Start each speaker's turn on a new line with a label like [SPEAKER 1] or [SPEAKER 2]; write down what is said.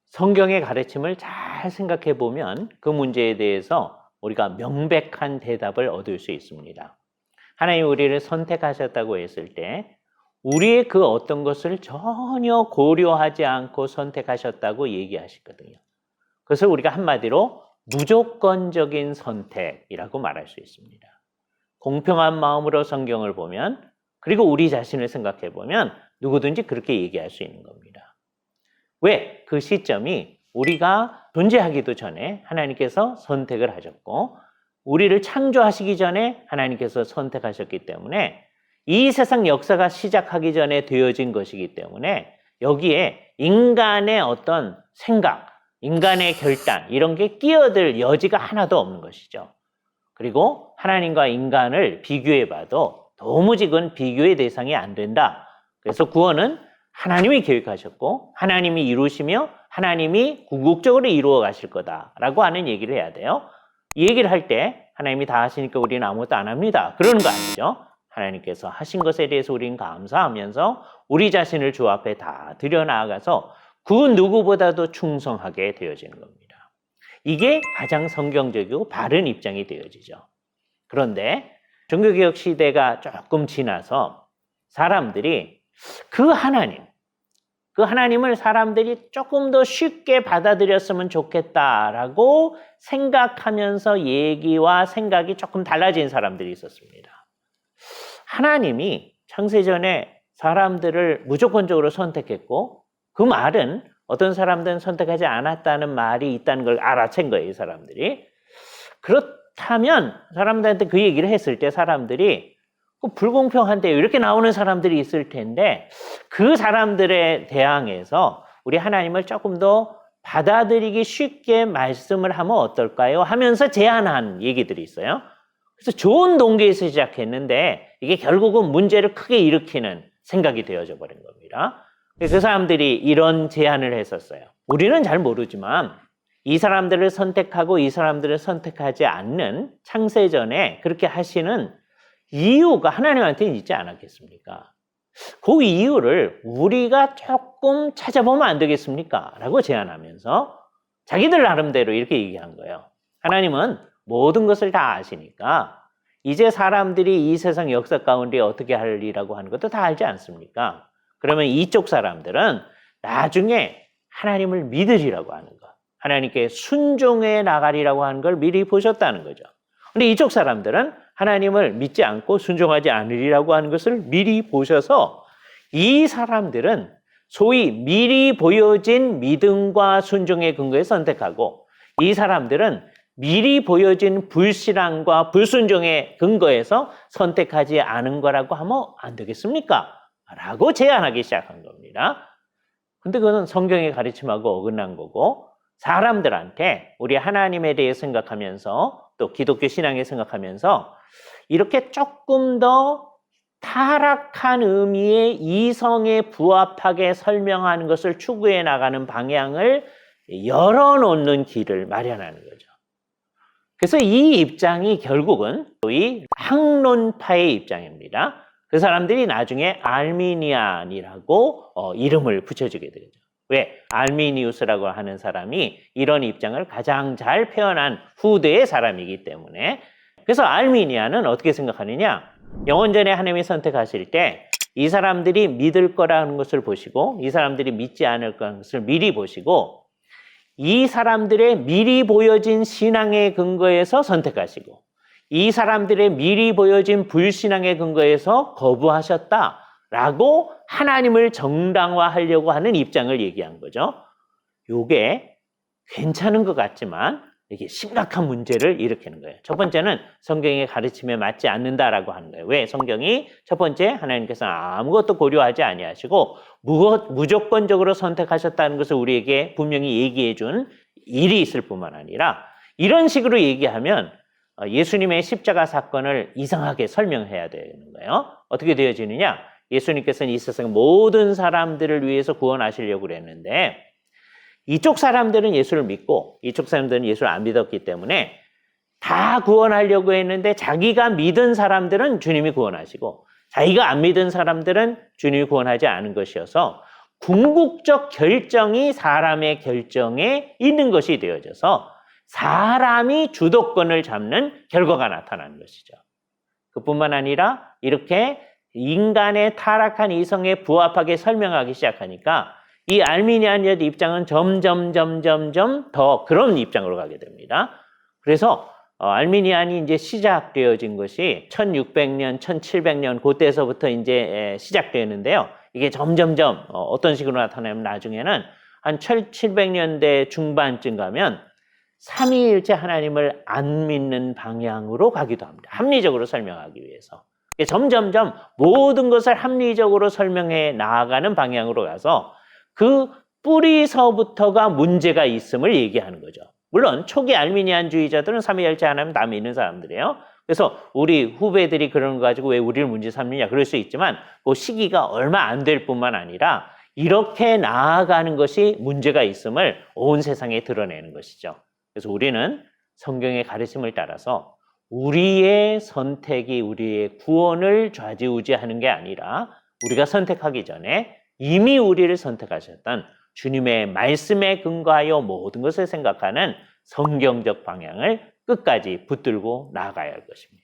[SPEAKER 1] 성경의 가르침을 잘 생각해 보면 그 문제에 대해서 우리가 명백한 대답을 얻을 수 있습니다. 하나님이 우리를 선택하셨다고 했을 때 우리의 그 어떤 것을 전혀 고려하지 않고 선택하셨다고 얘기하시거든요. 그것을 우리가 한마디로 무조건적인 선택이라고 말할 수 있습니다. 공평한 마음으로 성경을 보면, 그리고 우리 자신을 생각해 보면 누구든지 그렇게 얘기할 수 있는 겁니다. 왜? 그 시점이 우리가 존재하기도 전에 하나님께서 선택을 하셨고, 우리를 창조하시기 전에 하나님께서 선택하셨기 때문에 이 세상 역사가 시작하기 전에 되어진 것이기 때문에 여기에 인간의 어떤 생각, 인간의 결단 이런 게 끼어들 여지가 하나도 없는 것이죠. 그리고 하나님과 인간을 비교해 봐도 도무지 그건 비교의 대상이 안 된다. 그래서 구원은 하나님이 계획하셨고 하나님이 이루시며 하나님이 궁극적으로 이루어 가실 거다라고 하는 얘기를 해야 돼요. 이 얘기를 할 때 하나님이 다 하시니까 우리는 아무것도 안 합니다. 그러는 거 아니죠. 하나님께서 하신 것에 대해서 우리는 감사하면서 우리 자신을 주 앞에 다 들여나가서 그 누구보다도 충성하게 되어지는 겁니다. 이게 가장 성경적이고 바른 입장이 되어지죠. 그런데 종교개혁 시대가 조금 지나서 사람들이 그 하나님을 사람들이 조금 더 쉽게 받아들였으면 좋겠다라고 생각하면서 얘기와 생각이 조금 달라진 사람들이 있었습니다. 하나님이 창세전에 사람들을 무조건적으로 선택했고 그 말은 어떤 사람들은 선택하지 않았다는 말이 있다는 걸 알아챈 거예요, 이 사람들이. 그렇다면 사람들한테 그 얘기를 했을 때 사람들이 불공평한데요, 이렇게 나오는 사람들이 있을 텐데 그 사람들에 대항해서 우리 하나님을 조금 더 받아들이기 쉽게 말씀을 하면 어떨까요? 하면서 제안한 얘기들이 있어요. 그래서 좋은 동기에서 시작했는데 이게 결국은 문제를 크게 일으키는 생각이 되어져 버린 겁니다. 그 사람들이 이런 제안을 했었어요. 우리는 잘 모르지만 이 사람들을 선택하고 이 사람들을 선택하지 않는 창세전에 그렇게 하시는 이유가 하나님한테는 있지 않았겠습니까? 그 이유를 우리가 조금 찾아보면 안 되겠습니까? 라고 제안하면서 자기들 나름대로 이렇게 얘기한 거예요. 하나님은 모든 것을 다 아시니까 이제 사람들이 이 세상 역사 가운데 어떻게 하리라고 하는 것도 다 알지 않습니까? 그러면 이쪽 사람들은 나중에 하나님을 믿으리라고 하는 것, 하나님께 순종해 나가리라고 하는 걸 미리 보셨다는 거죠. 근데 이쪽 사람들은 하나님을 믿지 않고 순종하지 않으리라고 하는 것을 미리 보셔서 이 사람들은 소위 미리 보여진 믿음과 순종의 근거에 선택하고 이 사람들은 미리 보여진 불신앙과 불순종의 근거에서 선택하지 않은 거라고 하면 안 되겠습니까? 라고 제안하기 시작한 겁니다. 근데 그건 성경의 가르침하고 어긋난 거고 사람들한테 우리 하나님에 대해 생각하면서 또 기독교 신앙에 생각하면서 이렇게 조금 더 타락한 의미의 이성에 부합하게 설명하는 것을 추구해 나가는 방향을 열어놓는 길을 마련하는 거죠. 그래서 이 입장이 결국은 소위 학론파의 입장입니다. 그 사람들이 나중에 알미니안이라고 이름을 붙여주게 되죠. 왜? 알미니우스라고 하는 사람이 이런 입장을 가장 잘 표현한 후대의 사람이기 때문에. 그래서 알미니안은 어떻게 생각하느냐? 영원전에 하나님이 선택하실 때 이 사람들이 믿을 거라는 것을 보시고 이 사람들이 믿지 않을 거라는 것을 미리 보시고 이 사람들의 미리 보여진 신앙의 근거에서 선택하시고 이 사람들의 미리 보여진 불신앙의 근거에서 거부하셨다라고 하나님을 정당화하려고 하는 입장을 얘기한 거죠. 이게 괜찮은 것 같지만 이게 심각한 문제를 일으키는 거예요. 첫 번째는 성경의 가르침에 맞지 않는다라고 하는 거예요. 왜? 성경이 첫 번째 하나님께서는 아무것도 고려하지 아니하시고 무조건적으로 선택하셨다는 것을 우리에게 분명히 얘기해 준 일이 있을 뿐만 아니라 이런 식으로 얘기하면 예수님의 십자가 사건을 이상하게 설명해야 되는 거예요. 어떻게 되어지느냐? 예수님께서는 이 세상 모든 사람들을 위해서 구원하시려고 그랬는데 이쪽 사람들은 예수를 믿고 이쪽 사람들은 예수를 안 믿었기 때문에 다 구원하려고 했는데 자기가 믿은 사람들은 주님이 구원하시고 자기가 안 믿은 사람들은 주님이 구원하지 않은 것이어서 궁극적 결정이 사람의 결정에 있는 것이 되어져서 사람이 주도권을 잡는 결과가 나타나는 것이죠. 그뿐만 아니라 이렇게 인간의 타락한 이성에 부합하게 설명하기 시작하니까 이 알미니안의 입장은 점점 더 그런 입장으로 가게 됩니다. 그래서 알미니안이 이제 시작되어진 것이 1600년, 1700년 그때서부터 이제 시작되었는데요. 이게 점점점 어떤 식으로 나타나면 나중에는 한 1700년대 중반쯤 가면 삼위일체 하나님을 안 믿는 방향으로 가기도 합니다. 합리적으로 설명하기 위해서. 점점점 모든 것을 합리적으로 설명해 나아가는 방향으로 가서 그 뿌리서부터가 문제가 있음을 얘기하는 거죠. 물론 초기 알미니안주의자들은 삼위일체 하나님 다 믿는 사람들이에요. 그래서 우리 후배들이 그런 거 가지고 왜 우리를 문제 삼느냐 그럴 수 있지만 그 시기가 얼마 안 될 뿐만 아니라 이렇게 나아가는 것이 문제가 있음을 온 세상에 드러내는 것이죠. 그래서 우리는 성경의 가르침을 따라서 우리의 선택이 우리의 구원을 좌지우지하는 게 아니라 우리가 선택하기 전에 이미 우리를 선택하셨던 주님의 말씀에 근거하여 모든 것을 생각하는 성경적 방향을 끝까지 붙들고 나아가야 할 것입니다.